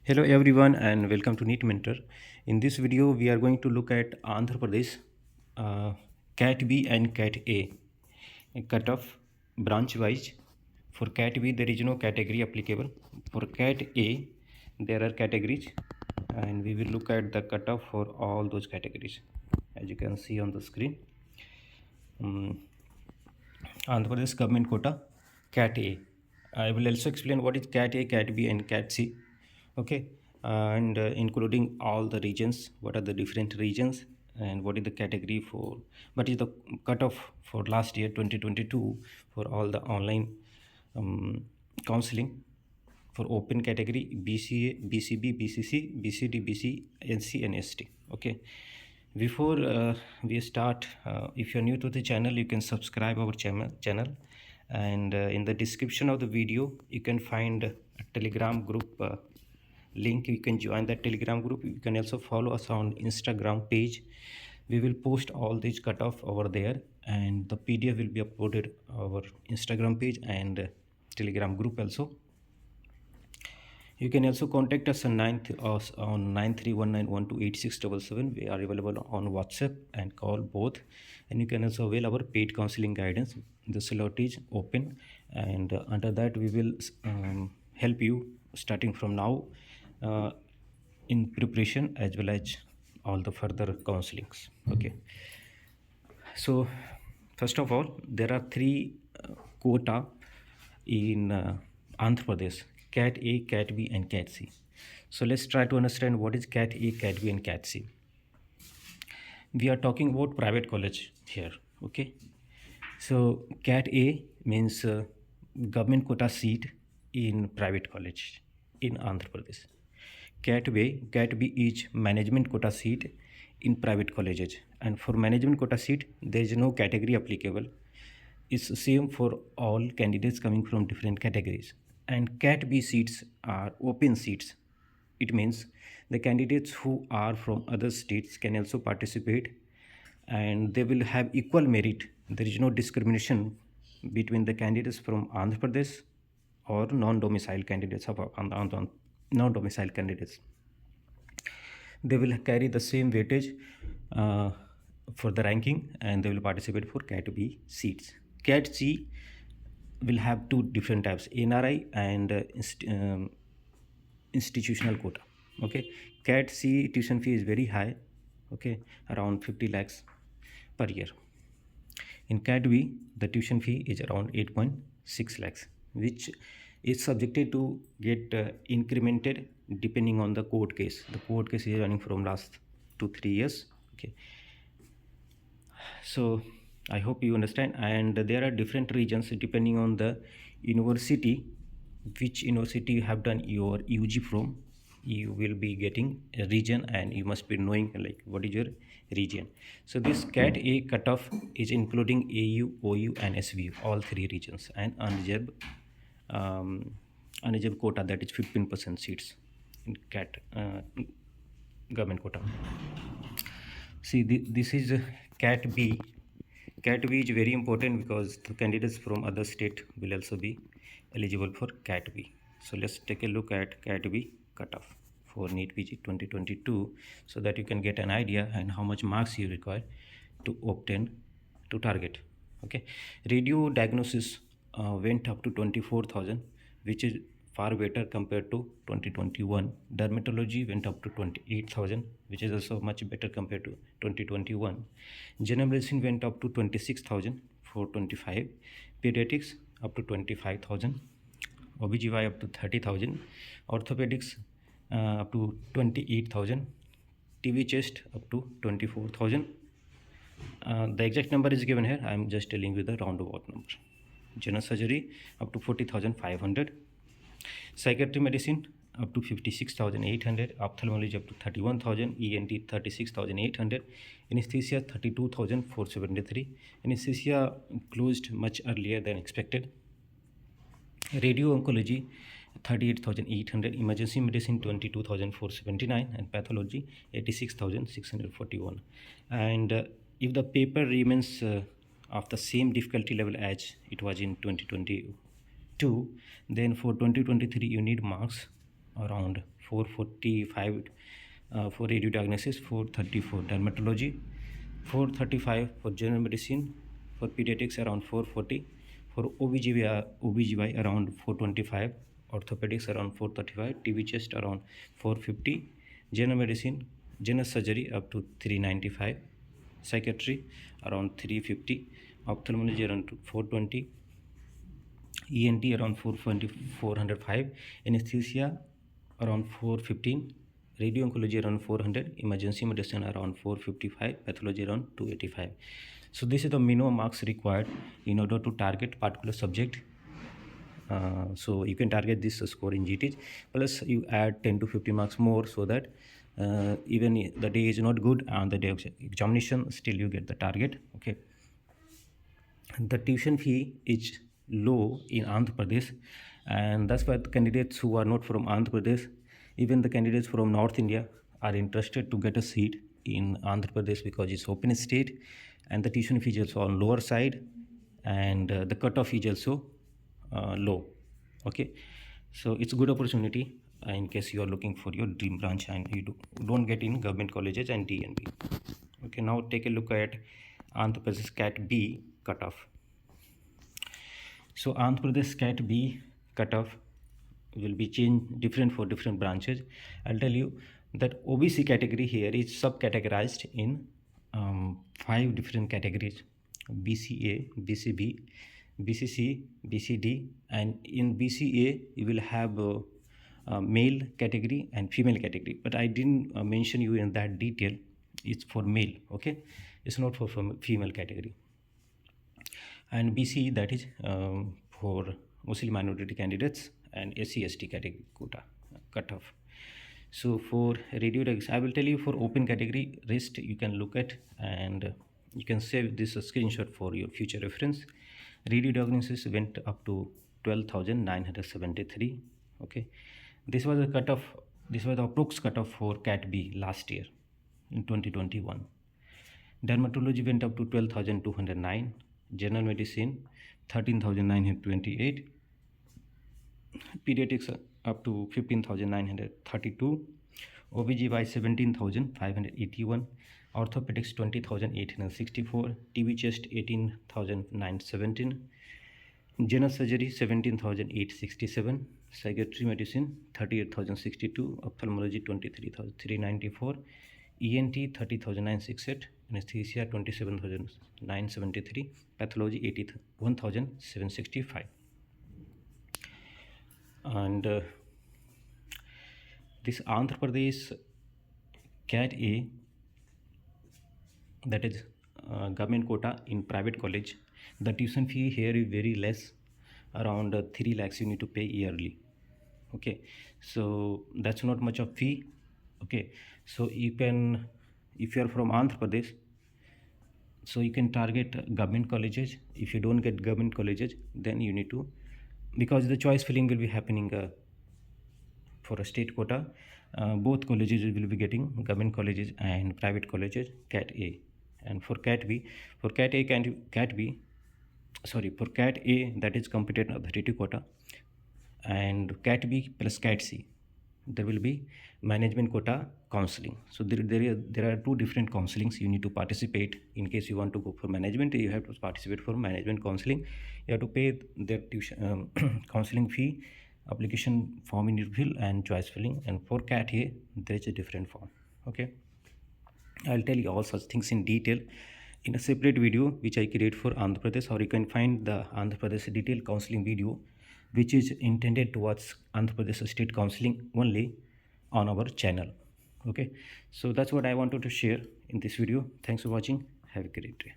Hello everyone and welcome to NEET Mentor. In this video, we are going to look at Andhra Pradesh, Cat B and Cat A cutoff branch wise. For Cat B, there is no category applicable. For Cat A, there are categories, and we will look at the cutoff for all those categories. As you can see on the screen, um, Andhra Pradesh government quota, Cat A. I will also explain what is Cat A, Cat B, and Cat C. Okay, and including all the regions, what are the different regions, and what is the category for, what is the cutoff for last year 2022 for all the online counseling for open category BCA, BCB, BCC, BCD, BC, NC, and ST. Okay. Before we start, if you're new to the channel, you can subscribe our channel, and in the description of the video, you can find a Telegram group link. You can join that Telegram group. You can also follow us on Instagram page. We will post all these cutoff over there, and the PDF will be uploaded our Instagram page and Telegram group also. You can also contact us on 9319128677. We are available on WhatsApp and call both, and you can also avail our paid counseling guidance. The slot is open, and under that we will help you starting from now in preparation as well as all the further counselings. Okay, so first of all, there are three quota in Andhra Pradesh: Cat A, Cat B, and Cat C. So let's try to understand what is Cat A, Cat B, and Cat C. We are talking about private college here. Okay, so Cat A means government quota seat in private college in Andhra Pradesh. Cat B is management quota seat in private colleges, and for management quota seat there is no category applicable. It's the same for all candidates coming from different categories. And Cat B seats are open seats. It means the candidates who are from other states can also participate, and they will have equal merit. There is no discrimination between the candidates from Andhra Pradesh or non-domicile candidates of non-domicile candidates. They will carry the same weightage for the ranking, and they will participate for Cat B seats. Cat C will have two different types: NRI and institutional quota. Okay, Cat C tuition fee is very high. Okay, around 50 lakhs per year. In Cat B, the tuition fee is around 8.6 lakhs, which is subjected to get incremented depending on the court case. The court case is running from last 2-3 years. Okay, so I hope you understand. And there are different regions depending on the university, which university you have done your UG from. You will be getting a region, and you must be knowing like what is your region. So this Cat A cutoff is including AU, OU, and SVU, all three regions, and unreserved quota, that is 15% seats in Cat government quota. See, this is Cat B. Cat B is very important because the candidates from other state will also be eligible for Cat B. So let's take a look at Cat B cutoff for NEET PG 2022, so that you can get an idea and how much marks you require to obtain to target. Okay, radio diagnosis went up to 24,000, which is far better compared to 2021. Dermatology went up to 28,000, which is also much better compared to 2021. General medicine went up to 26,000 for 25. Pediatrics up to 25,000. OBGY up to 30,000. Orthopedics up to 28,000. TV chest up to 24,000. The exact number is given here. I am just telling you the roundabout number. General surgery up to 40,500. Psychiatry medicine up to 56,800. Ophthalmology up to 31,000. ENT 36,800. Anesthesia 32,473. Anesthesia closed much earlier than expected. Radio oncology 38,800. Emergency medicine 22,479. And pathology 86,641. And if the paper remains of the same difficulty level as it was in 2022, then for 2023 you need marks around 445 for radio diagnosis, 434 dermatology, 435 for general medicine, for pediatrics around 440, for OBGY around 425, orthopedics around 435, TB chest around 450, general medicine, general surgery up to 395, psychiatry around 350, ophthalmology around 420, ENT around 420, 405, anesthesia around 415, radio oncology around 400, emergency medicine around 455, pathology around 285. So this is the minimum marks required in order to target particular subject. So you can target this score in GT, plus you add 10 to 50 marks more, so that even the day is not good on the day of examination, still you get the target. Okay, the tuition fee is low in Andhra Pradesh, and that's why the candidates who are not from Andhra Pradesh, even the candidates from North India, are interested to get a seat in Andhra Pradesh because it's open state, and the tuition fee is also on lower side, and the cutoff is also low. Okay, so it's a good opportunity in case you are looking for your dream branch and you don't get in government colleges and DNB. Okay, now take a look at Andhra Pradesh CAT B cutoff. So Andhra Pradesh CAT B cutoff will be changed different for different branches. I'll tell you that OBC category here is subcategorized in 5 different categories: BCA, BCB, BCC, BCD, and in BCA you will have male category and female category. But I didn't mention you in that detail. It's for male, okay? It's not for female category. And BC, that is for Muslim minority candidates and SC/ST category quota cutoff. So for radio diagnosis, I will tell you for open category, rest you can look at, and you can save this screenshot for your future reference. Radio diagnosis went up to 12,973. Okay, this was the cutoff. This was the approx cutoff for CAT B last year in 2021. Dermatology went up to 12,209. General medicine 13,928. Pediatrics up to 15,932. OBGY 17,581. Orthopedics 20,864. TB chest 18,917. General surgery 17,867. Psychiatry medicine 38,062. Ophthalmology 23,394. ENT 30,968. Anesthesia 27,973. Pathology 81,765. And this Andhra Pradesh CAT A, that is government quota in private college, the tuition fee here is very less, around 3 lakhs you need to pay yearly. Okay, so that's not much of fee. Okay, so you can, if you are from Andhra Pradesh, so you can target government colleges. If you don't get government colleges, then you need to, because the choice filling will be happening for a state quota. Both colleges will be getting government colleges and private colleges, CAT A. And for CAT B, for CAT A, for CAT A, that is competent authority quota, and CAT B plus CAT C, there will be management quota counseling. So there are 2 different counselings you need to participate. In case you want to go for management, you have to participate for management counseling. You have to pay their tuition counseling fee, application form you need to fill, and choice filling. And for CAT A, there is a different form. Okay, I'll tell you all such things in detail in a separate video which I create for Andhra Pradesh, or you can find the Andhra Pradesh detailed counseling video which is intended towards Andhra Pradesh state counseling only on our channel. Okay, so that's what I wanted to share in this video. Thanks for watching. Have a great day.